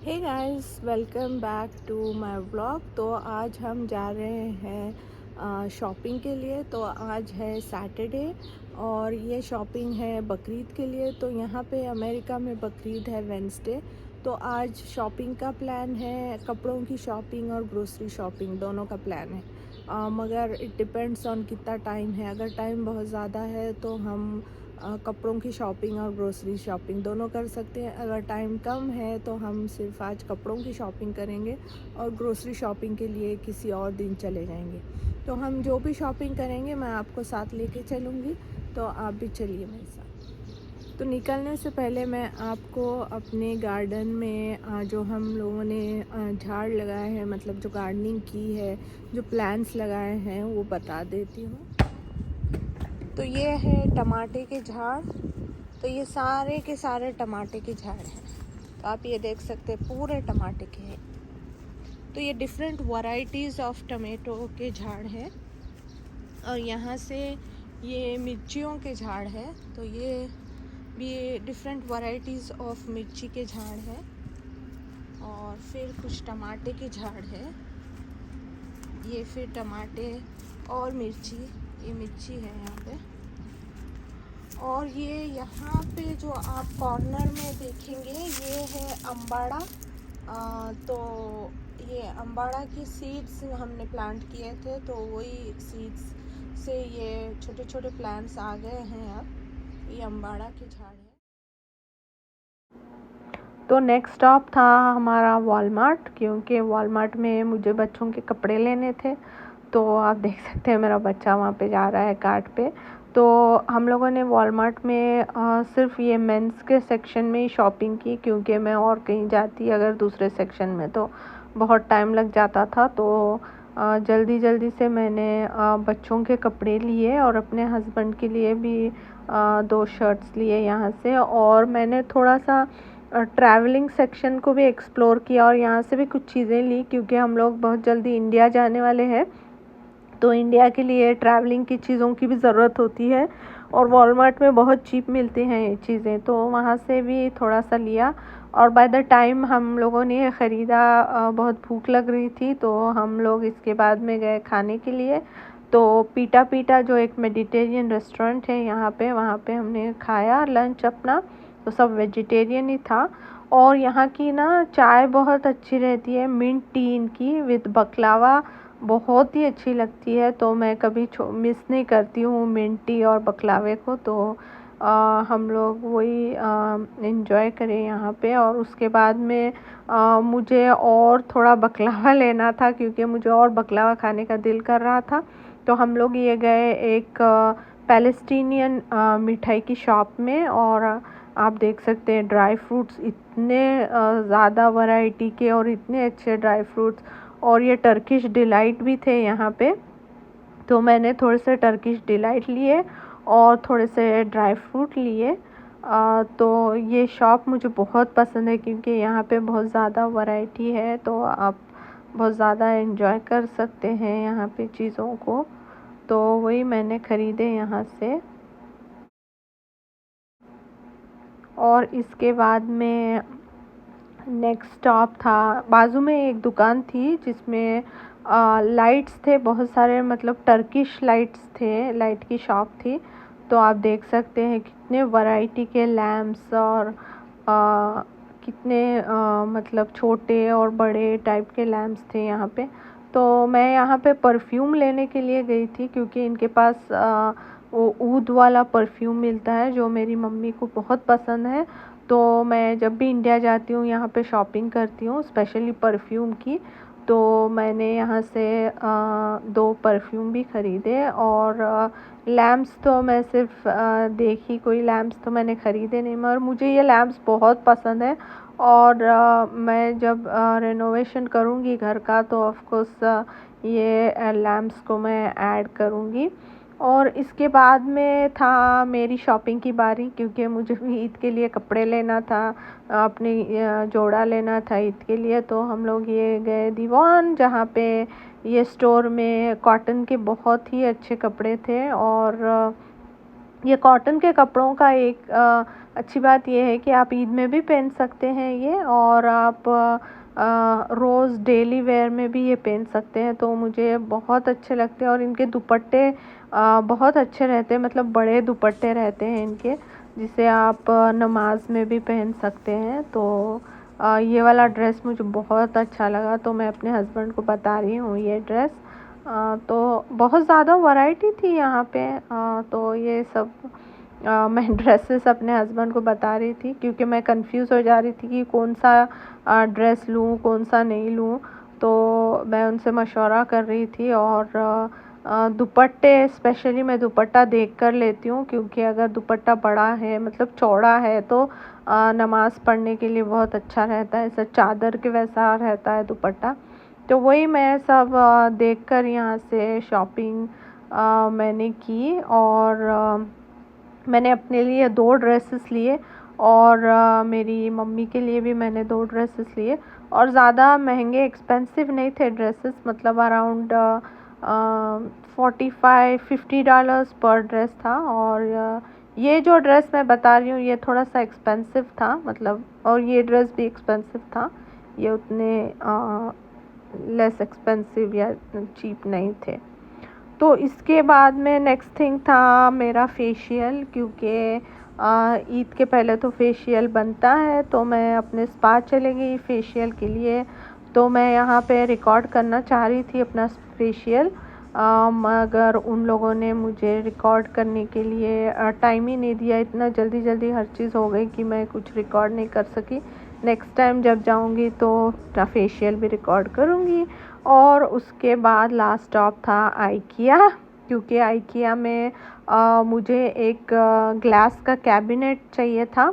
Hey guys, welcome back to my vlog. तो आज हम जा रहे हैं शॉपिंग के लिए। तो आज है सैटरडे और ये शॉपिंग है बकरीद के लिए। तो यहाँ पे अमेरिका में बकरीद है वेंसडे। तो आज शॉपिंग का प्लान है, कपड़ों की शॉपिंग और ग्रोसरी शॉपिंग दोनों का प्लान है। मगर इट डिपेंड्स ऑन कितना टाइम है। अगर टाइम बहुत ज़्यादा है तो हम कपड़ों की शॉपिंग और ग्रोसरी शॉपिंग दोनों कर सकते हैं। अगर टाइम कम है तो हम सिर्फ आज कपड़ों की शॉपिंग करेंगे और ग्रोसरी शॉपिंग के लिए किसी और दिन चले जाएंगे। तो हम जो भी शॉपिंग करेंगे मैं आपको साथ लेके चलूँगी, तो आप भी चलिए मेरे साथ। तो निकलने से पहले मैं आपको अपने गार्डन में जो हम लोगों ने झाड़ लगाए हैं, मतलब जो गार्डनिंग की है, जो प्लांट्स लगाए हैं वो बता देती हूँ। तो ये है टमाटे के झाड़। तो ये सारे के सारे टमाटे के झाड़ हैं। तो आप ये देख सकते हैं पूरे टमाटे के हैं। तो ये डिफरेंट वैरायटीज़ ऑफ टमाटो के झाड़ हैं। और यहाँ से ये मिर्चियों के झाड़ है। तो ये भी डिफरेंट वैरायटीज़ ऑफ मिर्ची के झाड़ है। और फिर कुछ टमाटे के झाड़ है। ये फिर टमाटे और मिर्ची, ये मिर्ची है यहाँ पे। और ये यहाँ पे जो आप कॉर्नर में देखेंगे ये है अम्बाड़ा। तो ये अम्बाड़ा की सीड्स हमने प्लांट किए थे, तो वही सीड्स से ये छोटे छोटे प्लांट्स आ गए हैं। अब ये अम्बाड़ा के झाड़ है। तो नेक्स्ट स्टॉप था हमारा वॉलमार्ट, क्योंकि वॉलमार्ट में मुझे बच्चों के कपड़े लेने थे। तो आप देख सकते हैं मेरा बच्चा वहाँ पे जा रहा है कार्ट पे। तो हम लोगों ने वॉलमार्ट में सिर्फ ये मेंस के सेक्शन में ही शॉपिंग की, क्योंकि मैं और कहीं जाती अगर दूसरे सेक्शन में तो बहुत टाइम लग जाता था। तो जल्दी जल्दी से मैंने बच्चों के कपड़े लिए और अपने हस्बैंड के लिए भी 2 शर्ट्स लिए यहाँ से। और मैंने थोड़ा सा ट्रैवलिंग सेक्शन को भी एक्सप्लोर किया और यहाँ से भी कुछ चीज़ें ली, क्योंकि हम लोग बहुत जल्दी इंडिया जाने वाले हैं। तो इंडिया के लिए ट्रैवलिंग की चीज़ों की भी ज़रूरत होती है और वॉलमार्ट में बहुत चीप मिलती हैं ये चीज़ें। तो वहाँ से भी थोड़ा सा लिया। और बाय द टाइम हम लोगों ने ख़रीदा, बहुत भूख लग रही थी, तो हम लोग इसके बाद में गए खाने के लिए। तो पीटा पीटा जो एक मेडिटेरियन रेस्टोरेंट है यहाँ पे, वहाँ पे हमने खाया लंच अपना। तो सब वेजिटेरियन ही था। और यहाँ की ना चाय बहुत अच्छी रहती है, मिंट टी इनकी विद बकलावा बहुत ही अच्छी लगती है। तो मैं कभी मिस नहीं करती हूँ मिंट टी और बकलावे को। तो हम लोग वही इन्जॉय करें यहाँ पे। और उसके बाद में मुझे और थोड़ा बकलावा लेना था, क्योंकि मुझे और बकलावा खाने का दिल कर रहा था। तो हम लोग ये गए एक पैलेस्टीनियन मिठाई की शॉप में। और आप देख सकते हैं ड्राई फ्रूट्स इतने ज़्यादा वैरायटी के और इतने अच्छे ड्राई फ्रूट्स। और ये टर्किश डिलाइट भी थे यहाँ पे। तो मैंने थोड़े से टर्किश डिलाइट लिए और थोड़े से ड्राई फ्रूट लिए। तो ये शॉप मुझे बहुत पसंद है, क्योंकि यहाँ पे बहुत ज़्यादा वैरायटी है। तो आप बहुत ज़्यादा एंजॉय कर सकते हैं यहाँ पे चीज़ों को। तो वही मैंने ख़रीदे यहाँ से। और इसके बाद में नेक्स्ट स्टॉप था, बाजू में एक दुकान थी जिसमें लाइट्स थे बहुत सारे, मतलब टर्किश लाइट्स थे, लाइट की शॉप थी। तो आप देख सकते हैं कितने वैरायटी के लैम्प्स और कितने मतलब छोटे और बड़े टाइप के लैम्प्स थे यहाँ पे। तो मैं यहाँ पे परफ्यूम लेने के लिए गई थी, क्योंकि इनके पास वो ऊद वाला परफ्यूम मिलता है जो मेरी मम्मी को बहुत पसंद है। तो मैं जब भी इंडिया जाती हूँ यहाँ पे शॉपिंग करती हूँ, स्पेशली परफ्यूम की। तो मैंने यहाँ से 2 परफ्यूम भी ख़रीदे। और लैम्प्स तो मैं सिर्फ देखी, कोई लैम्प्स तो मैंने ख़रीदे नहीं, मगर मुझे ये लैम्प्स बहुत पसंद है। और मैं जब रेनोवेशन करूँगी घर का तो ऑफ कोर्स ये लैम्प्स को मैं ऐड करूँगी। और इसके बाद में था मेरी शॉपिंग की बारी, क्योंकि मुझे भी ईद के लिए कपड़े लेना था, अपने जोड़ा लेना था ईद के लिए। तो हम लोग ये गए दीवान, जहाँ पे ये स्टोर में कॉटन के बहुत ही अच्छे कपड़े थे। और ये कॉटन के कपड़ों का एक अच्छी बात ये है कि आप ईद में भी पहन सकते हैं ये, और आप रोज़ डेली वेयर में भी ये पहन सकते हैं। तो मुझे बहुत अच्छे लगते हैं, और इनके दुपट्टे बहुत अच्छे रहते हैं, मतलब बड़े दुपट्टे रहते हैं इनके, जिसे आप नमाज में भी पहन सकते हैं। तो ये वाला ड्रेस मुझे बहुत अच्छा लगा, तो मैं अपने हस्बैंड को बता रही हूँ ये ड्रेस। तो बहुत ज़्यादा वैरायटी थी यहाँ पे। तो ये सब मैं ड्रेसेस अपने हस्बैंड को बता रही थी, क्योंकि मैं कंफ्यूज हो जा रही थी कि कौन सा ड्रेस लूँ कौन सा नहीं लूँ। तो मैं उनसे मशवरा कर रही थी, और दुपट्टे स्पेशली मैं दुपट्टा देख कर लेती हूँ, क्योंकि अगर दुपट्टा बड़ा है मतलब चौड़ा है तो नमाज़ पढ़ने के लिए बहुत अच्छा रहता है, ऐसा चादर के वैसा रहता है दुपट्टा। तो वही मैं सब देख कर यहाँ से शॉपिंग मैंने की, और मैंने अपने लिए 2 ड्रेसेस लिए, और मेरी मम्मी के लिए भी मैंने 2 ड्रेसेस लिए, और ज़्यादा महंगे एक्सपेंसिव नहीं थे ड्रेसेस, मतलब अराउंड 45-50 डॉलर्स पर ड्रेस था। और ये जो ड्रेस मैं बता रही हूँ ये थोड़ा सा एक्सपेंसिव था, मतलब, और ये ड्रेस भी एक्सपेंसिव था, ये उतने लेस एक्सपेंसिव या चीप नहीं थे। तो इसके बाद में नेक्स्ट थिंग था मेरा फेशियल, क्योंकि ईद के पहले तो फेशियल बनता है। तो मैं अपने स्पा चले गई फेशियल के लिए। तो मैं यहाँ पे रिकॉर्ड करना चाह रही थी अपना फेशियल, मगर उन लोगों ने मुझे रिकॉर्ड करने के लिए टाइम ही नहीं दिया। इतना जल्दी जल्दी हर चीज़ हो गई कि मैं कुछ रिकॉर्ड नहीं कर सकी। नेक्स्ट टाइम जब जाऊँगी तो फेशियल भी रिकॉर्ड करूँगी। और उसके बाद लास्ट स्टॉप था आइकिया, क्योंकि आइकिया में मुझे एक ग्लास का कैबिनेट चाहिए था,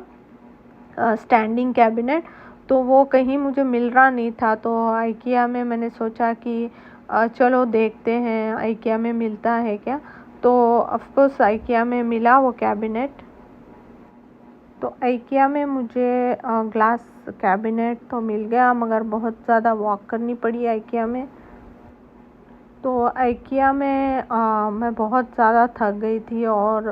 स्टैंडिंग कैबिनेट। तो वो कहीं मुझे मिल रहा नहीं था, तो आइकिया में मैंने सोचा कि चलो देखते हैं आइकिया में मिलता है क्या। तो ऑफ कोर्स आइकिया में मिला वो कैबिनेट। तो आइकिया में मुझे ग्लास कैबिनेट तो मिल गया, मगर बहुत ज़्यादा वॉक करनी पड़ी आइकिया में। तो आइकिया में मैं बहुत ज़्यादा थक गई थी, और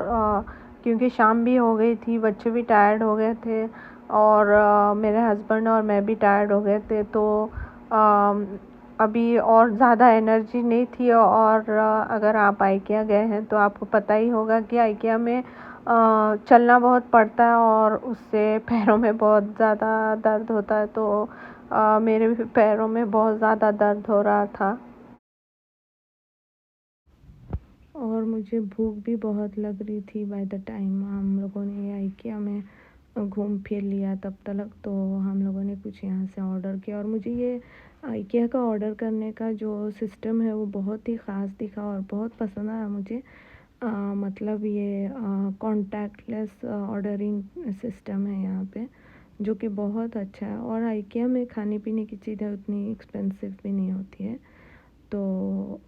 क्योंकि शाम भी हो गई थी, बच्चे भी टायर्ड हो गए थे, और मेरे हस्बैंड और मैं भी टायर्ड हो गए थे। तो अभी और ज़्यादा एनर्जी नहीं थी। और अगर आप आइकिया गए हैं तो आपको पता ही होगा कि आइकिया में चलना बहुत पड़ता है, और उससे पैरों में बहुत ज़्यादा दर्द होता है। तो मेरे भी पैरों में बहुत ज़्यादा दर्द हो रहा था, और मुझे भूख भी बहुत लग रही थी बाय द टाइम हम लोगों ने आइकिया में घूम फिर लिया तब तक। तो हम लोगों ने कुछ यहाँ से ऑर्डर किया, और मुझे ये आइकिया का ऑर्डर करने का जो सिस्टम है वो बहुत ही ख़ास दिखा और बहुत पसंद आया मुझे। मतलब ये कॉन्टैक्टलेस ऑर्डरिंग सिस्टम है यहाँ पे, जो कि बहुत अच्छा है। और आइकिया में खाने पीने की चीज़ें उतनी एक्सपेंसिव भी नहीं होती है। तो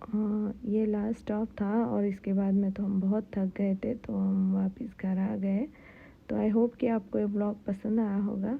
ये लास्ट स्टॉप था, और इसके बाद में तो हम बहुत थक गए थे, तो हम वापस घर आ गए। तो आई होप कि आपको ये ब्लॉग पसंद आया होगा।